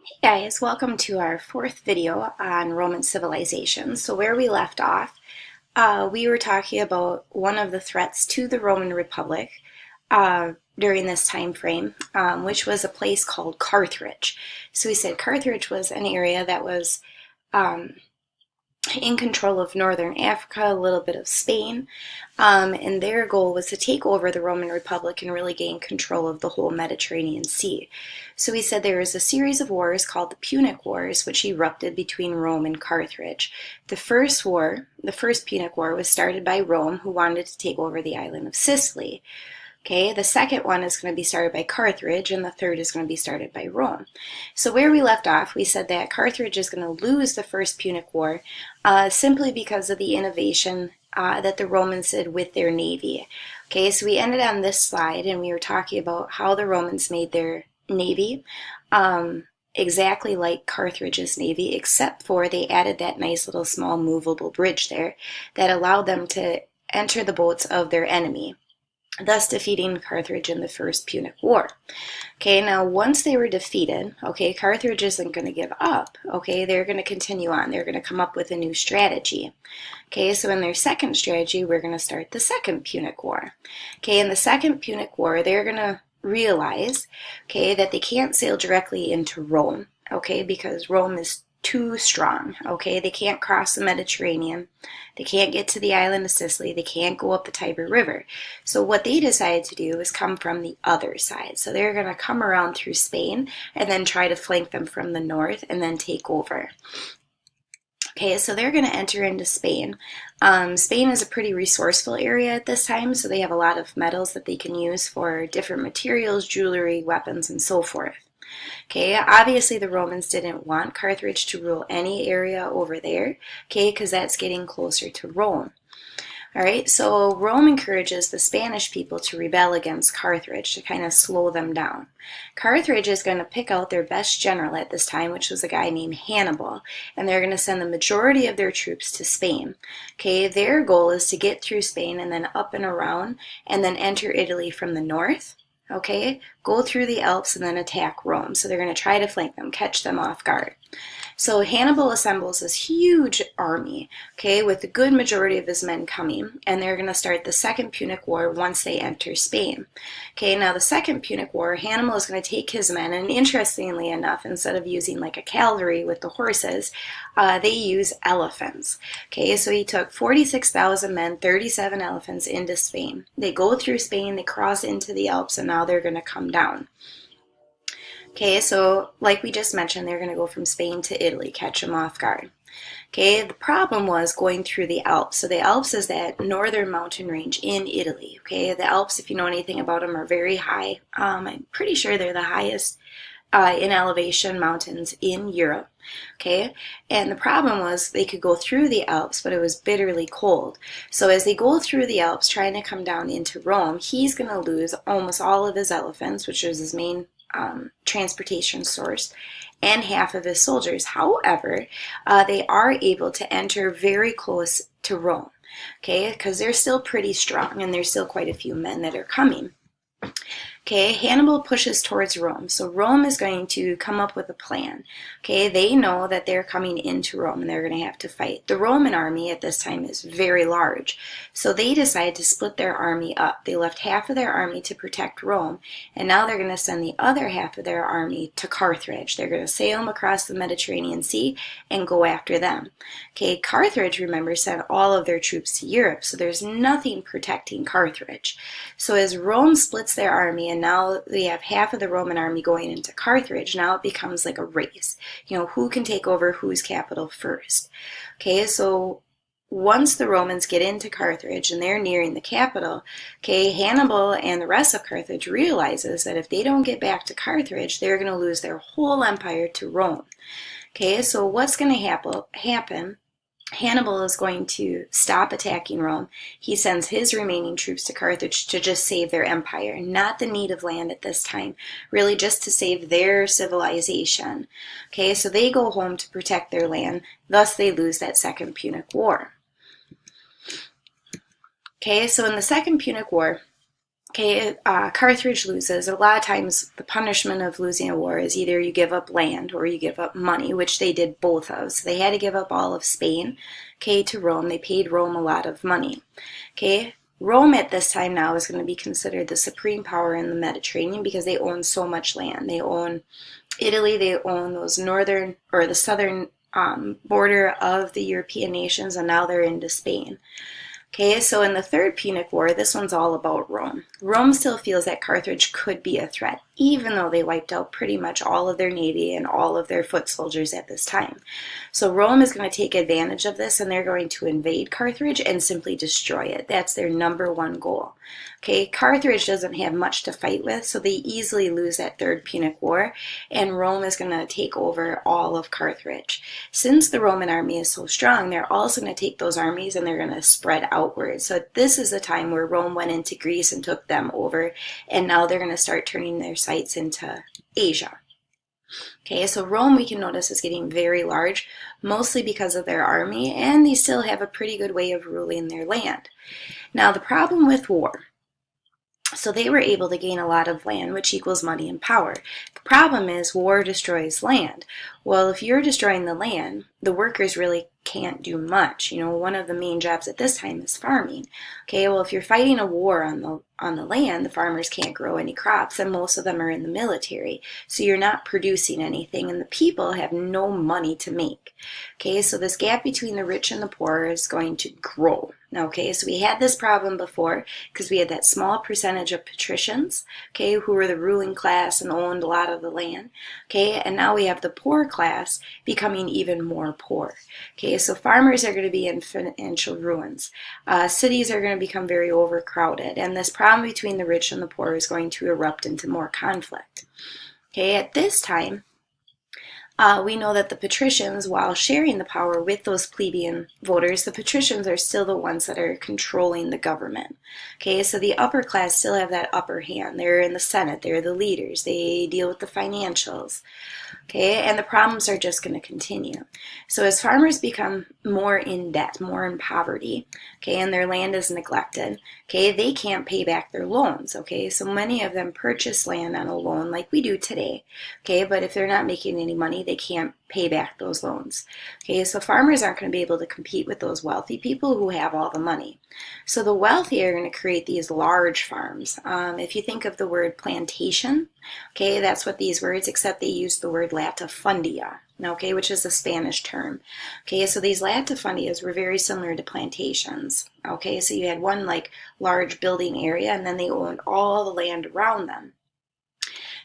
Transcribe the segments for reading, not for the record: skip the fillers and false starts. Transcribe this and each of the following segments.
Hey guys, welcome to our fourth video on Roman civilization. So where we left off, we were talking about one of the threats to the Roman Republic during this time frame, which was a place called Carthage. So we said Carthage was an area that was um, in control of northern Africa, a little bit of Spain, and their goal was to take over the Roman Republic and really gain control of the whole Mediterranean Sea. So he said there was a series of wars called the Punic Wars, which erupted between Rome and Carthage. The first Punic War, was started by Rome, who wanted to take over the island of Sicily. Okay, the second one is going to be started by Carthage, and the third is going to be started by Rome. So where we left off, we said that Carthage is going to lose the First Punic War simply because of the innovation that the Romans did with their navy. Okay, so we ended on this slide, and we were talking about how the Romans made their navy exactly like Carthage's navy, except for they added that nice little small movable bridge there that allowed them to enter the boats of their enemy, thus defeating Carthage in the First Punic War. Okay, now once they were defeated, okay, Carthage isn't going to give up. Okay, they're going to continue on. They're going to come up with a new strategy. Okay, so in their second strategy, we're going to start the Second Punic War. Okay, in the Second Punic War, they're going to realize, okay, that they can't sail directly into Rome, okay, because Rome is too strong. Okay, they can't cross the Mediterranean, they can't get to the island of Sicily, they can't go up the Tiber River. So what they decided to do is come from the other side. So they're going to come around through Spain and then try to flank them from the north and then take over. Okay, so they're going to enter into Spain. Spain is a pretty resourceful area at this time, so they have a lot of metals that they can use for different materials, jewelry, weapons, and so forth. Okay, obviously the Romans didn't want Carthage to rule any area over there, okay, because that's getting closer to Rome. All right, so Rome encourages the Spanish people to rebel against Carthage to kind of slow them down. Carthage is going to pick out their best general at this time, which was a guy named Hannibal, and they're going to send the majority of their troops to Spain. Okay, their goal is to get through Spain and then up and around and then enter Italy from the north. Okay, go through the Alps and then attack Rome. So they're going to try to flank them, catch them off guard. So Hannibal assembles this huge army, okay, with the good majority of his men coming, and they're going to start the Second Punic War once they enter Spain. Okay, now the Second Punic War, Hannibal is going to take his men, and interestingly enough, instead of using like a cavalry with the horses, they use elephants. Okay, so he took 46,000 men, 37 elephants into Spain. They go through Spain, they cross into the Alps, and now they're going to come down. Okay, so like we just mentioned, they're going to go from Spain to Italy, catch them off guard. Okay, the problem was going through the Alps. So the Alps is that northern mountain range in Italy. Okay, the Alps, if you know anything about them, are very high. I'm pretty sure they're the highest in elevation mountains in Europe. Okay, and the problem was they could go through the Alps, but it was bitterly cold. So as they go through the Alps trying to come down into Rome, he's going to lose almost all of his elephants, which is his main transportation source, and half of his soldiers. However, they are able to enter very close to Rome, okay, because they're still pretty strong and there's still quite a few men that are coming. Okay, Hannibal pushes towards Rome. So Rome is going to come up with a plan. Okay, they know that they're coming into Rome and they're going to have to fight. The Roman army at this time is very large. So they decide to split their army up. They left half of their army to protect Rome, and now they're going to send the other half of their army to Carthage. They're going to sail them across the Mediterranean Sea and go after them. Okay, Carthage, remember, sent all of their troops to Europe, so there's nothing protecting Carthage. So as Rome splits their army, and now they have half of the Roman army going into Carthage, now it becomes like a race. You know, who can take over whose capital first? Okay, so once the Romans get into Carthage and they're nearing the capital, okay, Hannibal and the rest of Carthage realizes that if they don't get back to Carthage, they're going to lose their whole empire to Rome. Okay, so what's going to happen? Hannibal is going to stop attacking Rome. He sends his remaining troops to Carthage to just save their empire, not the native land at this time, really just to save their civilization. Okay, so they go home to protect their land, thus they lose that Second Punic War. Okay, so in the Second Punic War, Okay, Carthage loses. A lot of times the punishment of losing a war is either you give up land or you give up money, which they did both of. So they had to give up all of Spain, okay, to Rome. They paid Rome a lot of money. Okay, Rome at this time now is going to be considered the supreme power in the Mediterranean because they own so much land. They own Italy, they own those northern or the southern border of the European nations, and now they're into Spain. Okay, so in the Third Punic War, this one's all about Rome. Rome still feels that Carthage could be a threat, even though they wiped out pretty much all of their navy and all of their foot soldiers at this time. So Rome is going to take advantage of this, and they're going to invade Carthage and simply destroy it. That's their number one goal. Okay, Carthage doesn't have much to fight with, so they easily lose that Third Punic War, and Rome is going to take over all of Carthage. Since the Roman army is so strong, they're also going to take those armies and they're going to spread outwards. So this is the time where Rome went into Greece and took them over, and now they're going to start turning their sights into Asia. Okay, so Rome, we can notice, is getting very large, mostly because of their army, and they still have a pretty good way of ruling their land. Now, the problem with war, so they were able to gain a lot of land, which equals money and power. The problem is war destroys land. Well, if you're destroying the land, the workers really can't do much. You know, one of the main jobs at this time is farming. Okay, well, if you're fighting a war on the land, the farmers can't grow any crops, and most of them are in the military. So you're not producing anything, and the people have no money to make. Okay, so this gap between the rich and the poor is going to grow. Okay, so we had this problem before because we had that small percentage of patricians, okay, who were the ruling class and owned a lot of the land. Okay, and now we have the poor class becoming even more poor. Okay, so farmers are going to be in financial ruins. Cities are going to become very overcrowded, and this problem between the rich and the poor is going to erupt into more conflict. Okay, at this time, we know that the patricians, while sharing the power with those plebeian voters, the patricians are still the ones that are controlling the government. Okay, so the upper class still have that upper hand. They're in the Senate, they're the leaders, they deal with the financials. Okay, and the problems are just going to continue. So as farmers become more in debt, more in poverty, okay, and their land is neglected, okay, they can't pay back their loans, okay, so many of them purchase land on a loan like we do today, okay, but if they're not making any money, they can't pay back those loans. Okay, so farmers aren't going to be able to compete with those wealthy people who have all the money. So the wealthy are going to create these large farms. If you think of the word plantation, okay, that's what these words, except they use the word latifundia, okay, which is a Spanish term. Okay, so these latifundias were very similar to plantations. Okay, so you had one like large building area, and then they owned all the land around them.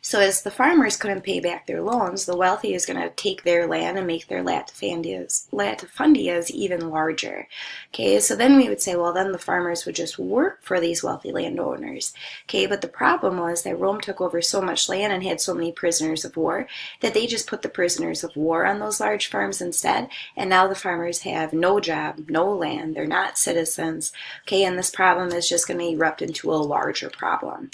So as the farmers couldn't pay back their loans, the wealthy is going to take their land and make their latifundias even larger. Okay, so then we would say, well, then the farmers would just work for these wealthy landowners. Okay, but the problem was that Rome took over so much land and had so many prisoners of war that they just put the prisoners of war on those large farms instead, and now the farmers have no job, no land, they're not citizens. Okay, and this problem is just going to erupt into a larger problem.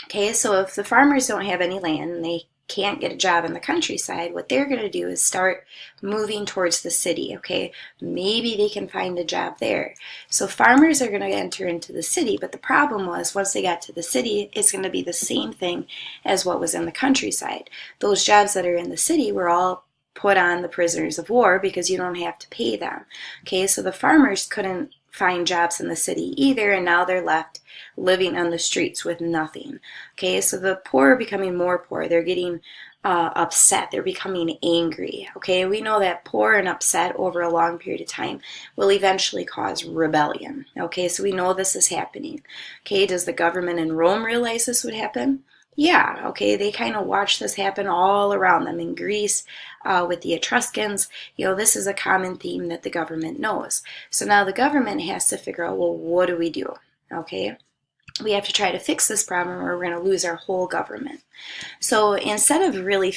Okay, so if the farmers don't have any land and they can't get a job in the countryside, what they're going to do is start moving towards the city, okay? Maybe they can find a job there. So farmers are going to enter into the city, but the problem was once they got to the city, it's going to be the same thing as what was in the countryside. Those jobs that are in the city were all put on the prisoners of war because you don't have to pay them. Okay, so the farmers couldn't find jobs in the city either, and now they're left living on the streets with nothing. Okay, so the poor are becoming more poor. They're getting upset. They're becoming angry. Okay, we know that poor and upset over a long period of time will eventually cause rebellion. Okay, so we know this is happening. Okay, does the government in Rome realize this would happen? Yeah, okay, they kind of watch this happen all around them. In Greece, with the Etruscans, you know, this is a common theme that the government knows. So now the government has to figure out, well, what do we do? Okay, we have to try to fix this problem or we're going to lose our whole government. So instead of really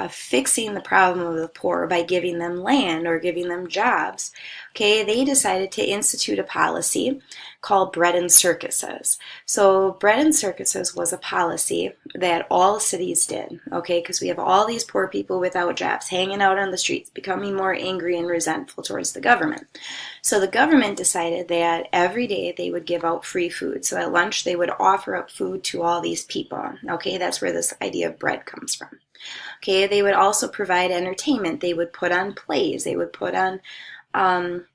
fixing the problem of the poor by giving them land or giving them jobs, okay, they decided to institute a policy called bread and circuses. So bread and circuses was a policy that all cities did, okay, because we have all these poor people without jobs hanging out on the streets, becoming more angry and resentful towards the government. So the government decided that every day they would give out free food. So at lunch they would offer up food to all these people, okay, that's where this idea of bread comes from. Okay, they would also provide entertainment. They would put on plays. They would put on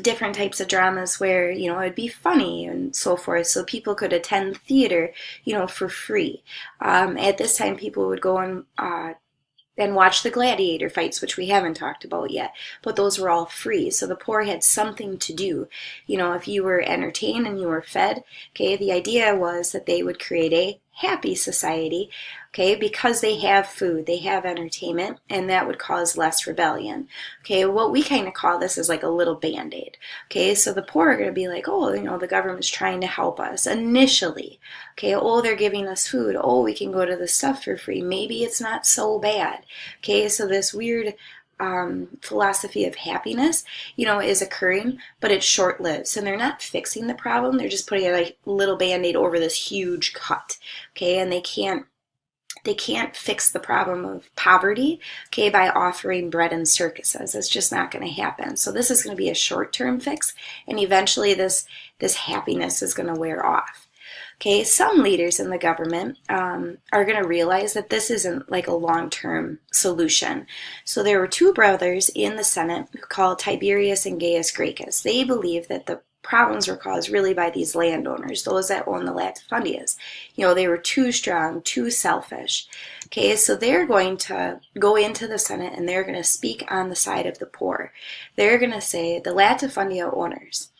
different types of dramas where, it'd be funny and so forth. So people could attend theater, for free. At this time, people would go and watch the gladiator fights, which we haven't talked about yet, but those were all free. So the poor had something to do. If you were entertained and you were fed, okay, the idea was that they would create a happy society, okay, because they have food, they have entertainment, and that would cause less rebellion. Okay, what we kind of call this is like a little band-aid. Okay, so the poor are going to be like, oh, the government's trying to help us initially. Okay, oh, they're giving us food. Oh, we can go to the stuff for free. Maybe it's not so bad. Okay, so this weird philosophy of happiness, is occurring, but it's short-lived. So they're not fixing the problem. They're just putting a little band-aid over this huge cut. Okay, and they can't fix the problem of poverty, okay, by offering bread and circuses. It's just not going to happen. So this is going to be a short-term fix, and eventually this happiness is going to wear off. Okay, some leaders in the government are going to realize that this isn't like a long-term solution. So there were two brothers in the Senate called Tiberius and Gaius Gracchus. They believed that the problems were caused really by these landowners, those that own the latifundias. They were too strong, too selfish. Okay, so they're going to go into the Senate and they're going to speak on the side of the poor. They're going to say, the latifundia owners,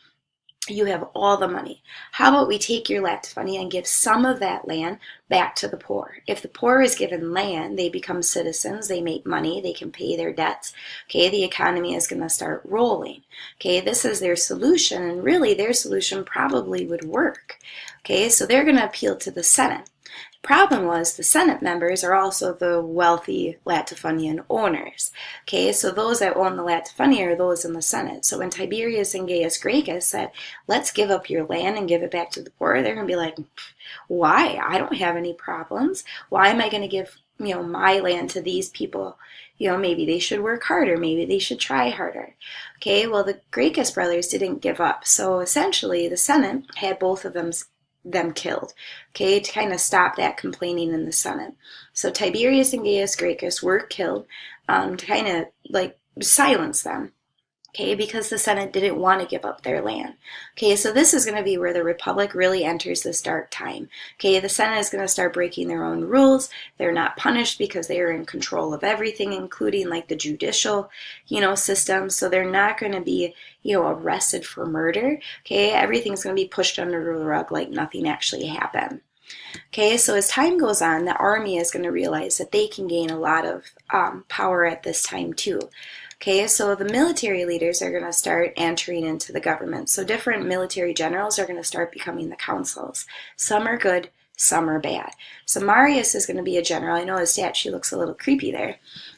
you have all the money. How about we take your latifundia and give some of that land back to the poor? If the poor is given land, they become citizens, they make money, they can pay their debts. Okay, the economy is going to start rolling. Okay, this is their solution, and really their solution probably would work. Okay, so they're going to appeal to the Senate. Problem was the Senate members are also the wealthy latifundian owners. Okay, so those that own the latifundia are those in the Senate. So when Tiberius and Gaius Gracchus said, let's give up your land and give it back to the poor, they're going to be like, why? I don't have any problems. Why am I going to give my land to these people? Maybe they should work harder. Maybe they should try harder. Okay, well, the Gracchus brothers didn't give up. So essentially, the Senate had both of them killed, okay, to kind of stop that complaining in the Senate. So Tiberius and Gaius Gracchus were killed to kind of like silence them, okay, because the Senate didn't want to give up their land. Okay, so this is going to be where the Republic really enters this dark time. Okay, the Senate is going to start breaking their own rules. They're not punished because they are in control of everything, including like the judicial, system. So they're not going to be, arrested for murder. Okay, everything's going to be pushed under the rug like nothing actually happened. Okay, so as time goes on, the army is going to realize that they can gain a lot of power at this time too. Okay, so the military leaders are going to start entering into the government. So different military generals are going to start becoming the consuls. Some are good, some are bad. So Marius is going to be a general. I know his statue looks a little creepy there.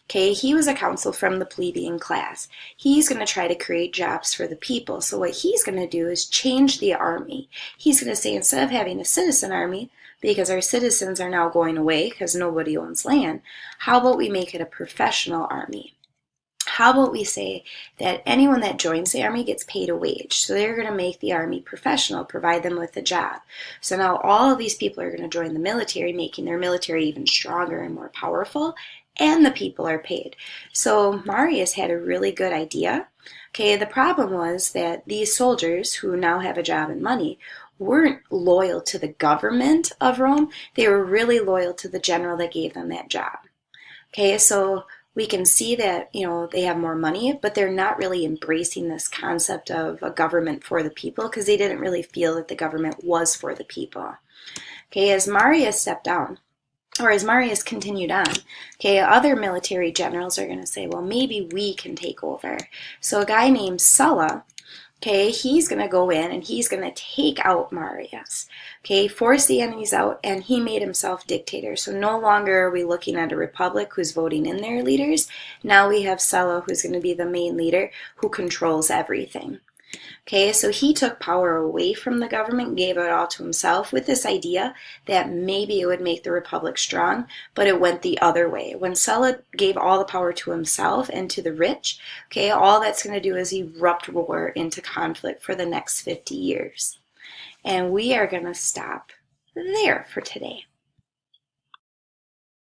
Okay, he was a consul from the plebeian class. He's going to try to create jobs for the people. So what he's going to do is change the army. He's going to say, instead of having a citizen army, because our citizens are now going away because nobody owns land, how about we make it a professional army? How about we say that anyone that joins the army gets paid a wage? So they're going to make the army professional, provide them with a job. So now all of these people are going to join the military, making their military even stronger and more powerful, and the people are paid. So Marius had a really good idea. Okay, the problem was that these soldiers who now have a job and money weren't loyal to the government of Rome. They were really loyal to the general that gave them that job. Okay, so we can see that, they have more money, but they're not really embracing this concept of a government for the people because they didn't really feel that the government was for the people. Okay, as Marius stepped down, or as Marius continued on, okay, other military generals are going to say, well, maybe we can take over. So a guy named Sulla, Okay, he's going to go in and he's going to take out Marius. Okay, force the enemies out, and he made himself dictator. So no longer are we looking at a republic who's voting in their leaders. Now we have Sulla, who's going to be the main leader who controls everything. Okay, so he took power away from the government, gave it all to himself with this idea that maybe it would make the republic strong, but it went the other way. When Sulla gave all the power to himself and to the rich, okay, all that's going to do is erupt war into conflict for the next 50 years. And we are going to stop there for today.